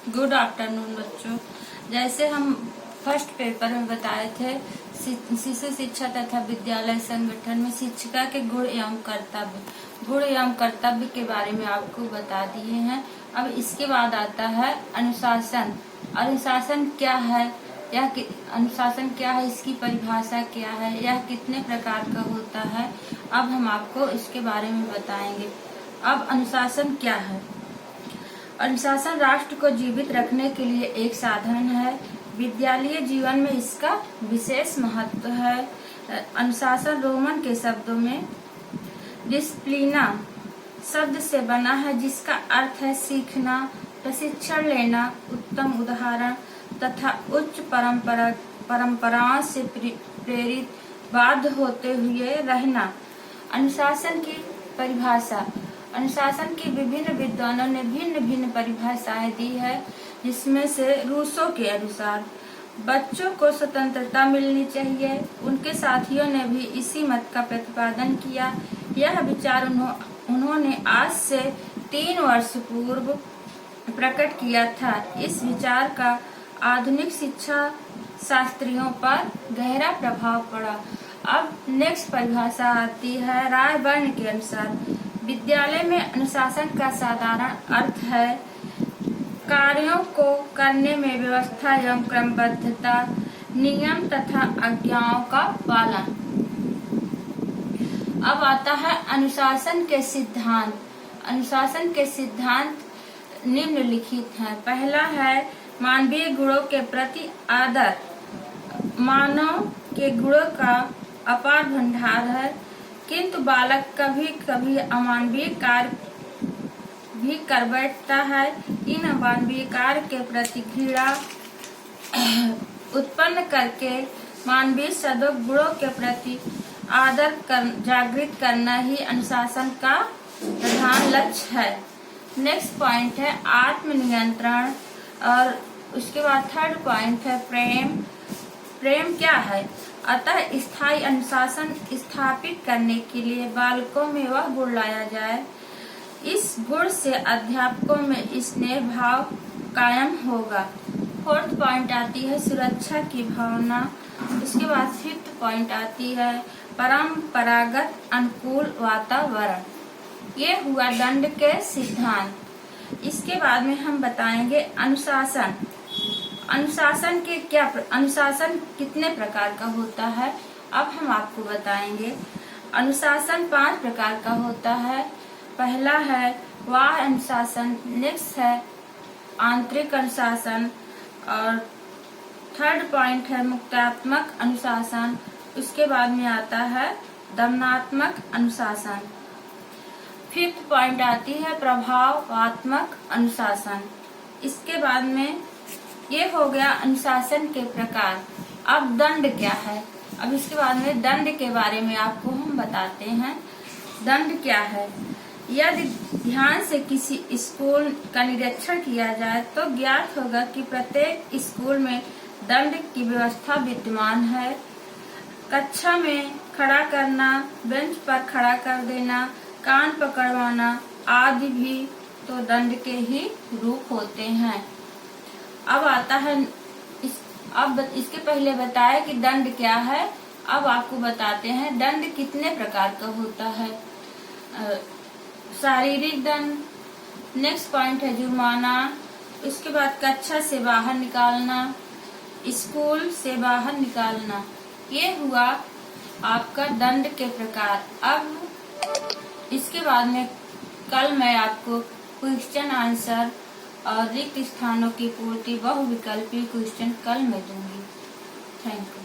Good afternoon बच्चों। जैसे हम फर्स्ट पेपर में बताए थे शिशु शिक्षा तथा विद्यालय संगठन में शिक्षिका के गुण एवं कर्तव्य के बारे में आपको बता दिए हैं। अब इसके बाद आता है अनुशासन। अनुशासन क्या है, अनुशासन क्या है, इसकी परिभाषा क्या है, यह कितने प्रकार का होता है, अब हम आपको इसके बारे में बताएंगे। अब अनुशासन क्या है? अनुशासन राष्ट्र को जीवित रखने के लिए एक साधन है। विद्यालय जीवन में इसका विशेष महत्व है। अनुशासन रोमन के शब्दों में डिसिप्लिना शब्द से बना है, जिसका अर्थ है सीखना, प्रशिक्षण लेना, उत्तम उदाहरण तथा उच्च परंपराओं से प्रेरित बाध्य होते हुए रहना। अनुशासन की परिभाषा। अनुशासन की विभिन्न विद्वानों ने भिन्न भिन्न परिभाषाएं दी है, जिसमें से रूसो के अनुसार बच्चों को स्वतंत्रता मिलनी चाहिए। उनके साथियों ने भी इसी मत का प्रतिपादन किया। यह विचार उन्होंने आज से 3 वर्ष पूर्व प्रकट किया था। इस विचार का आधुनिक शिक्षा शास्त्रियों पर गहरा प्रभाव पड़ा। अब नेक्स्ट परिभाषा आती है रायबर्न के अनुसार। विद्यालय में अनुशासन का साधारण अर्थ है कार्यों को करने में व्यवस्था एवं क्रमबद्धता, नियम तथा आज्ञाओं का पालन। अब आता है अनुशासन के सिद्धांत। अनुशासन के सिद्धांत निम्नलिखित हैं। पहला है मानवीय गुणों के प्रति आदर। मानव के गुणों का अपार भंडार है, किंतु बालक कभी कभी अमानवीय कार्य भी कर बैठता है। इन अमानवीय कार्य के प्रति घृणा उत्पन्न करके मानवीय सद्गुणों के प्रति आदर जागृत करना ही अनुशासन का प्रधान लक्ष्य है। नेक्स्ट पॉइंट है आत्मनियंत्रण, और उसके बाद थर्ड पॉइंट है प्रेम। प्रेम क्या है? अतः स्थायी अनुशासन स्थापित करने के लिए बालकों में वह गुण लाया जाए, इस गुण से अध्यापकों में स्नेह भाव कायम होगा। फोर्थ पॉइंट आती है सुरक्षा की भावना। उसके बाद फिफ्थ पॉइंट आती है परंपरागत अनुकूल वातावरण। ये हुआ दंड के सिद्धांत। इसके बाद में हम बताएंगे अनुशासन। अनुशासन कितने प्रकार का होता है, अब हम आपको बताएंगे। अनुशासन 5 प्रकार का होता है। पहला है बाह्य अनुशासन, नेक्स्ट है आंतरिक अनुशासन, और थर्ड पॉइंट है मुक्तात्मक अनुशासन। उसके बाद में आता है दमनात्मक अनुशासन। फिफ्थ पॉइंट आती है प्रभावात्मक अनुशासन। इसके बाद में ये हो गया अनुशासन के प्रकार। अब दंड क्या है? अब इसके बाद में दंड के बारे में आपको हम बताते हैं। दंड क्या है? यदि ध्यान से किसी स्कूल का निरीक्षण किया जाए तो ज्ञात होगा कि प्रत्येक स्कूल में दंड की व्यवस्था विद्यमान है। कक्षा में खड़ा करना, बेंच पर खड़ा कर देना, कान पकड़वाना आदि भी तो दंड के ही रूप होते हैं। अब आता है अब इसके पहले बताया कि दंड क्या है, अब आपको बताते हैं दंड कितने प्रकार का होता है। शारीरिक दंड, नेक्स्ट पॉइंट है जुर्माना। उसके बाद कक्षा से बाहर निकालना, स्कूल से बाहर निकालना। ये हुआ आपका दंड के प्रकार। अब इसके बाद में कल मैं आपको क्वेश्चन आंसर और रिक्त स्थानों की पूर्ति बहुविकल्पी क्वेश्चन कल मैं दूंगी। Thank you.